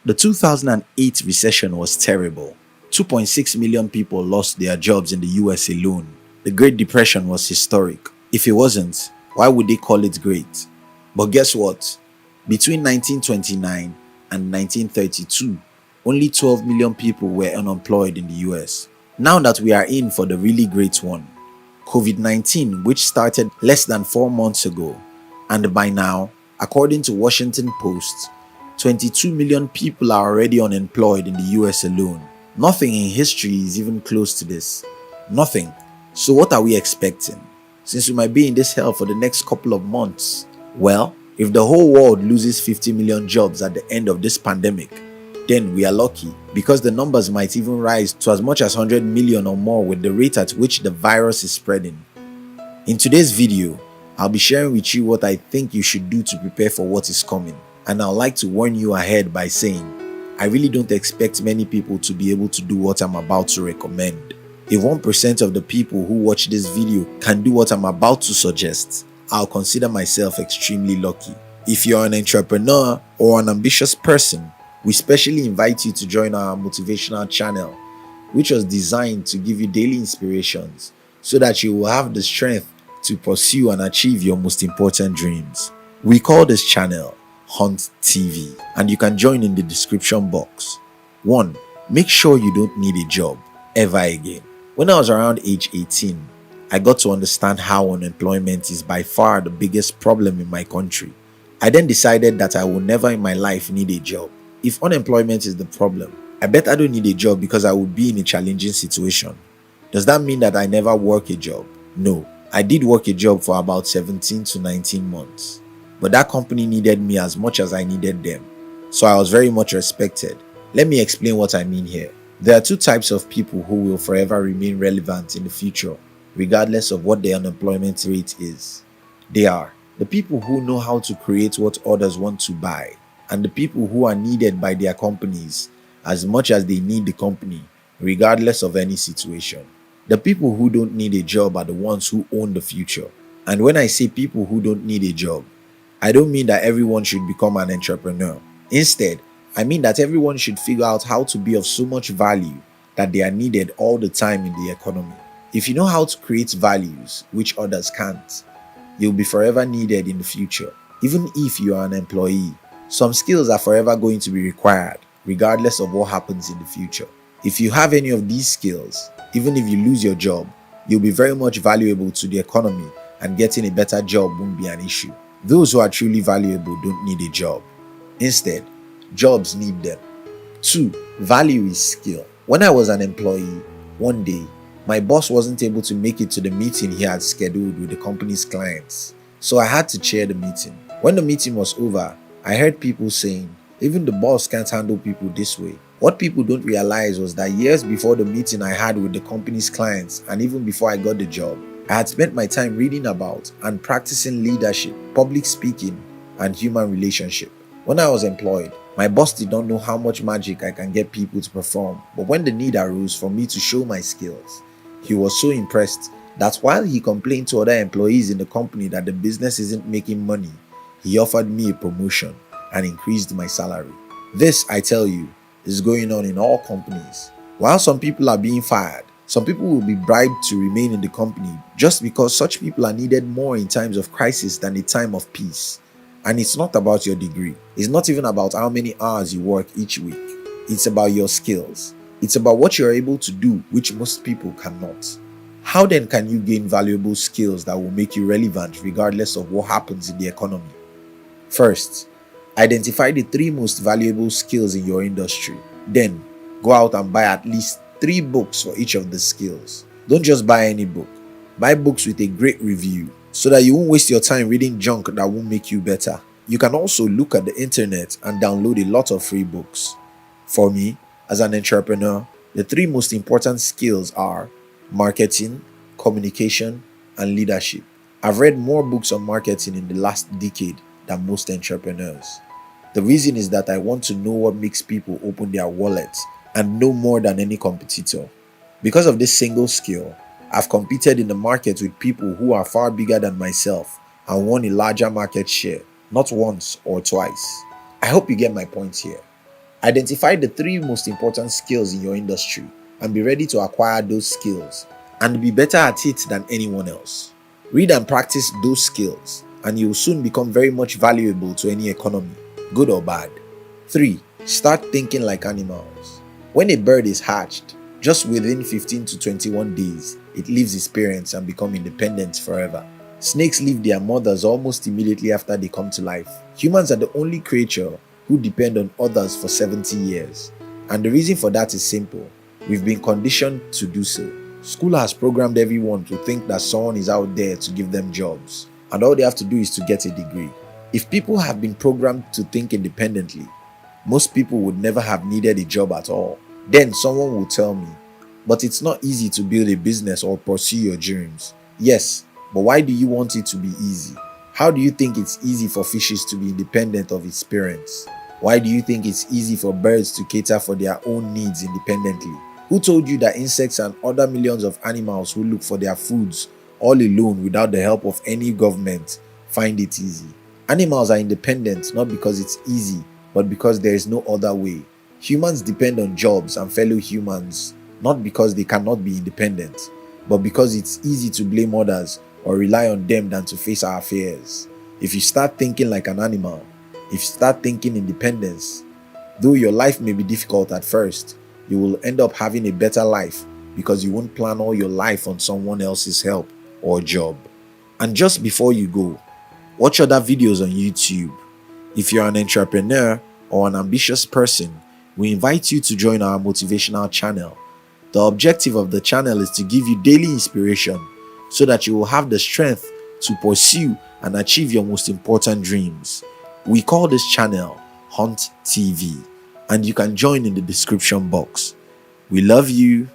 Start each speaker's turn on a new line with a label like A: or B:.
A: The 2008 recession was terrible. 2.6 million people lost their jobs in the US alone. The Great Depression was historic. If it wasn't, why would they call it great? But guess what? Between 1929 and 1932, only 12 million people were unemployed in the US. Now that we are in for the really great one, COVID-19, which started less than 4 months ago, and by now, according to Washington Post, 22 million people are already unemployed in the US alone. Nothing in history is even close to this. Nothing. So what are we expecting? Since we might be in this hell for the next couple of months. Well, if the whole world loses 50 million jobs at the end of this pandemic, then we are lucky, because the numbers might even rise to as much as 100 million or more with the rate at which the virus is spreading. In today's video, I'll be sharing with you what I think you should do to prepare for what is coming. And I'd like to warn you ahead by saying, I really don't expect many people to be able to do what I'm about to recommend. If 1% of the people who watch this video can do what I'm about to suggest, I'll consider myself extremely lucky. If you're an entrepreneur or an ambitious person, we specially invite you to join our motivational channel, which was designed to give you daily inspirations so that you will have the strength to pursue and achieve your most important dreams. We call this channel Hunt TV, and you can join in the description box. 1. Make sure you don't need a job ever again. When I was around age 18, I got to understand how unemployment is by far the biggest problem in my country. I then decided that I will never in my life need a job. If unemployment is the problem, I bet I don't need a job because I would be in a challenging situation. Does that mean that I never work a job? No, I did work a job for about 17 to 19 months. But that company needed me as much as I needed them. So I was very much respected. Let me explain what I mean here. There are two types of people who will forever remain relevant in the future, regardless of what their unemployment rate is. They are the people who know how to create what others want to buy, and the people who are needed by their companies as much as they need the company, regardless of any situation. The people who don't need a job are the ones who own the future. And when I say people who don't need a job, I don't mean that everyone should become an entrepreneur. Instead, I mean that everyone should figure out how to be of so much value that they are needed all the time in the economy. If you know how to create values which others can't, you'll be forever needed in the future. Even if you are an employee, some skills are forever going to be required, regardless of what happens in the future. If you have any of these skills, even if you lose your job, you'll be very much valuable to the economy, and getting a better job won't be an issue. Those who are truly valuable don't need a job. Instead, jobs need them. 2. Value is skill. When I was an employee, one day, my boss wasn't able to make it to the meeting he had scheduled with the company's clients, so I had to chair the meeting. When the meeting was over, I heard people saying, even the boss can't handle people this way. What people don't realize was that years before the meeting I had with the company's clients, and even before I got the job, I had spent my time reading about and practicing leadership, public speaking, and human relationship. When I was employed, my boss did not know how much magic I can get people to perform, but when the need arose for me to show my skills, he was so impressed that while he complained to other employees in the company that the business isn't making money, he offered me a promotion and increased my salary. This, I tell you, is going on in all companies. While some people are being fired, some people will be bribed to remain in the company just because such people are needed more in times of crisis than a time of peace. And it's not about your degree. It's not even about how many hours you work each week. It's about your skills. It's about what you're able to do, which most people cannot. How then can you gain valuable skills that will make you relevant regardless of what happens in the economy? First, identify the 3 most valuable skills in your industry. Then, go out and buy at least 3 books for each of the skills. Don't just buy any book. Buy books with a great review so that you won't waste your time reading junk that won't make you better. You can also look at the internet and download a lot of free books. For me, as an entrepreneur, the 3 most important skills are marketing, communication, and leadership. I've read more books on marketing in the last decade than most entrepreneurs. The reason is that I want to know what makes people open their wallets and know more than any competitor. Because of this single skill, I've competed in the market with people who are far bigger than myself and won a larger market share, not once or twice. I hope you get my point here. Identify the three most important skills in your industry and be ready to acquire those skills and be better at it than anyone else. Read and practice those skills, and you will soon become very much valuable to any economy, good or bad. 3. Start thinking like animals. When a bird is hatched, just within 15 to 21 days, it leaves its parents and becomes independent forever. Snakes leave their mothers almost immediately after they come to life. Humans are the only creature who depend on others for 70 years. And the reason for that is simple. We've been conditioned to do so. School has programmed everyone to think that someone is out there to give them jobs, and all they have to do is to get a degree. If people have been programmed to think independently, most people would never have needed a job at all. Then someone will tell me, but it's not easy to build a business or pursue your dreams. Yes, but why do you want it to be easy? How do you think it's easy for fishes to be independent of its parents? Why do you think it's easy for birds to cater for their own needs independently? Who told you that insects and other millions of animals who look for their foods all alone without the help of any government find it easy? Animals are independent not because it's easy, but because there is no other way. Humans depend on jobs and fellow humans not because they cannot be independent, but because it's easy to blame others or rely on them than to face our fears. If you start thinking like an animal, if you start thinking independence, though your life may be difficult at first, you will end up having a better life because you won't plan all your life on someone else's help or job. And just before you go, watch other videos on YouTube. If you're an entrepreneur or an ambitious person, we invite you to join our motivational channel. The objective of the channel is to give you daily inspiration so that you will have the strength to pursue and achieve your most important dreams. We call this channel Hunt TV, and you can join in the description box. We love you.